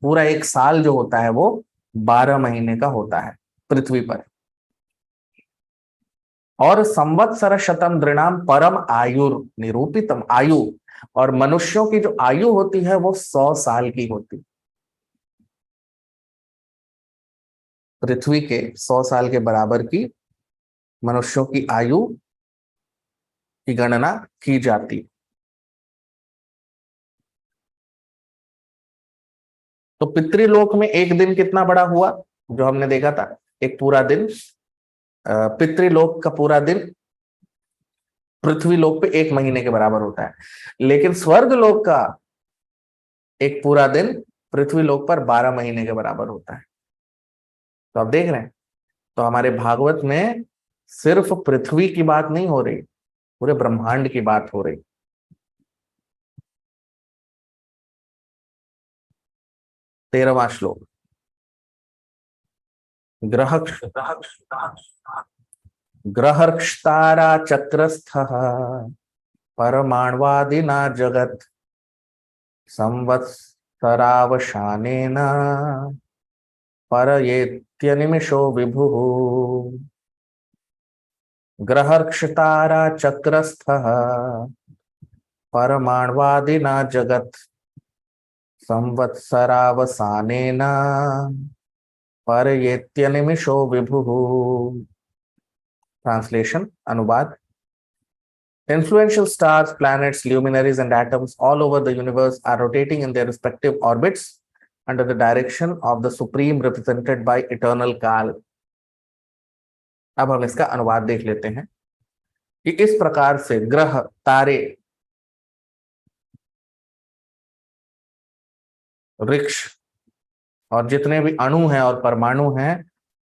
पूरा एक साल जो होता है वो 12 महीने का होता है पृथ्वी पर। और संवत्सर शतम दृणाम परम आयुर निरूपितम, आयु और मनुष्यों की जो आयु होती है वो 100 साल की होती है। पृथ्वी के 100 साल के बराबर की मनुष्यों की आयु की गणना की जाती। तो पितृलोक में एक दिन कितना बड़ा हुआ, जो हमने देखा था, एक पूरा दिन। पितृलोक का पूरा दिन पृथ्वी लोक पे एक महीने के बराबर होता है, लेकिन स्वर्ग लोक का एक पूरा दिन पृथ्वी लोक पर 12 महीने के बराबर होता है। तो आप देख रहे हैं, तो हमारे भागवत में सिर्फ पृथ्वी की बात नहीं हो रही, पूरे ब्रह्मांड की बात हो रही। 13वां श्लोक, ग्रहर्क्षतारा चक्रस्थ परमाण्वादिना जगत संवत्सरावशानेन परयेत्यनिमिषो विभुः। ग्रहर्क्षतारा चक्रस्थ परमाण्वादिना जगत संवत्सरावसानेन परयेत्यनिमिषो विभुः। ट्रांसलेशन, अनुवाद। Influential stars, planets, luminaries, and atoms all over the universe are rotating in their respective orbits under the direction of the Supreme, represented by eternal काल। अब हम इसका अनुवाद देख लेते हैं कि इस प्रकार से ग्रह, तारे, वृक्ष और जितने भी अणु हैं और परमाणु हैं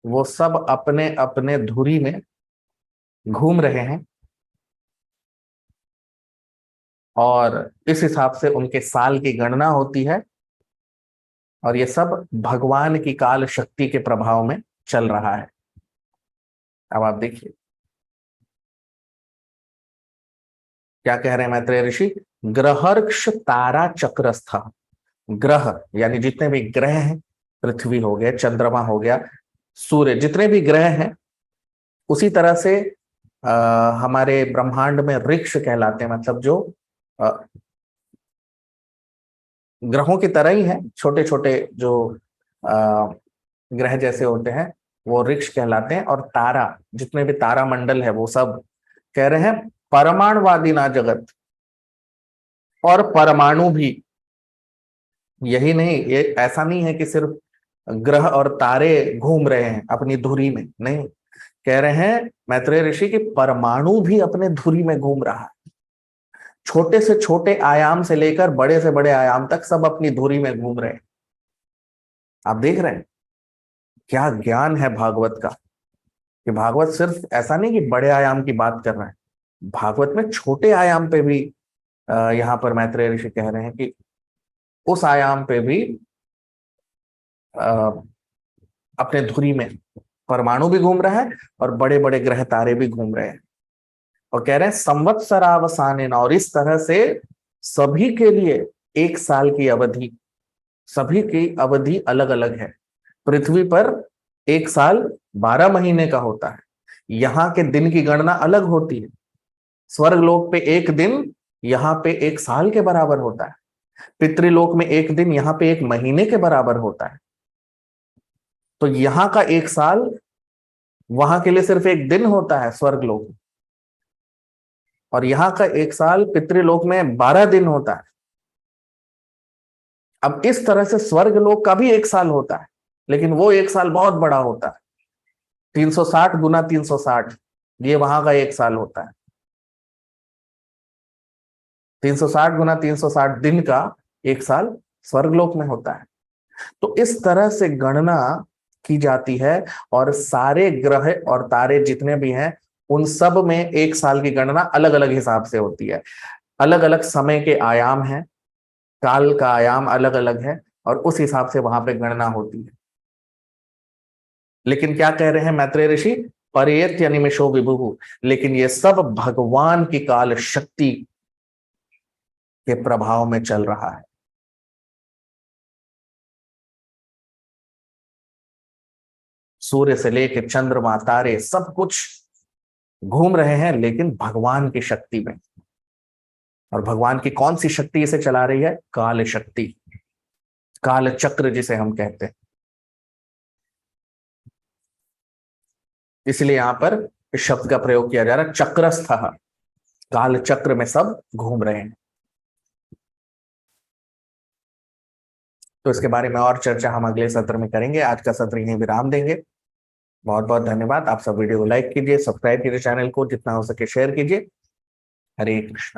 वो सब अपने अपने धुरी में घूम रहे हैं और इस हिसाब से उनके साल की गणना होती है। और ये सब भगवान की काल शक्ति के प्रभाव में चल रहा है। अब आप देखिए क्या कह रहे हैं मैत्रेय ऋषि। ग्रहर्क्ष तारा चक्रस्थ, ग्रह यानी जितने भी ग्रह हैं, पृथ्वी हो गया, चंद्रमा हो गया, सूर्य, जितने भी ग्रह हैं, उसी तरह से हमारे ब्रह्मांड में वृक्ष कहलाते हैं, मतलब जो ग्रहों की तरह ही है, छोटे छोटे जो ग्रह जैसे होते हैं वो वृक्ष कहलाते हैं। और तारा, जितने भी तारा मंडल है वो सब कह रहे हैं परमाणुवादी ना जगत। और परमाणु भी, यही नहीं, ये ऐसा नहीं है कि सिर्फ ग्रह और तारे घूम रहे हैं अपनी धुरी में, नहीं, कह रहे हैं मैत्रेय ऋषि कि परमाणु भी अपने धुरी में घूम रहा है। छोटे से छोटे आयाम से लेकर बड़े से बड़े आयाम तक सब अपनी धुरी में घूम रहे हैं। आप देख रहे हैं क्या ज्ञान है भागवत का, कि भागवत सिर्फ ऐसा नहीं कि बड़े आयाम की बात कर रहा है, भागवत में छोटे आयाम पे भी यहाँ पर मैत्रेय ऋषि कह रहे हैं कि उस आयाम पे भी अपने धुरी में परमाणु भी घूम रहा है और बड़े बड़े ग्रह तारे भी घूम रहे हैं। और कह रहे हैं संवत्सरावसानेन, और इस तरह से सभी के लिए एक साल की अवधि, सभी की अवधि अलग अलग है। पृथ्वी पर एक साल 12 महीने का होता है, यहाँ के दिन की गणना अलग होती है। स्वर्गलोक पे एक दिन यहाँ पे एक साल के बराबर होता है, पितृलोक में एक दिन यहाँ पे एक महीने के बराबर होता है। तो यहाँ का एक साल वहां के लिए सिर्फ एक दिन होता है स्वर्गलोक में, और यहाँ का एक साल पितृलोक में 12 दिन होता है। अब इस तरह से स्वर्गलोक का भी एक साल होता है, लेकिन वो एक साल बहुत बड़ा होता है, 360 गुना 360, ये वहां का एक साल होता है। 360 गुना 360 दिन का एक साल स्वर्गलोक में होता है। तो इस तरह से गणना की जाती है, और सारे ग्रह और तारे जितने भी हैं उन सब में एक साल की गणना अलग अलग हिसाब से होती है। अलग अलग समय के आयाम हैं, काल का आयाम अलग अलग है, और उस हिसाब से वहां पे गणना होती है। लेकिन क्या कह रहे हैं मैत्रेय ऋषि, पर्येत्य निमिषो विभुः, लेकिन ये सब भगवान की काल शक्ति के प्रभाव में चल रहा है। सूर्य से लेके चंद्रमा, तारे, सब कुछ घूम रहे हैं, लेकिन भगवान की शक्ति में। और भगवान की कौन सी शक्ति इसे चला रही है? काल शक्ति, काल चक्र जिसे हम कहते हैं। इसलिए यहां पर इस शब्द का प्रयोग किया जा रहा है, चक्रस्थ, काल चक्र में सब घूम रहे हैं। तो इसके बारे में और चर्चा हम अगले सत्र में करेंगे। आज का सत्र यहीं विराम देंगे। बहुत बहुत धन्यवाद। आप सब वीडियो को लाइक कीजिए, सब्सक्राइब कीजिए, चैनल को जितना हो सके शेयर कीजिए। हरे कृष्ण।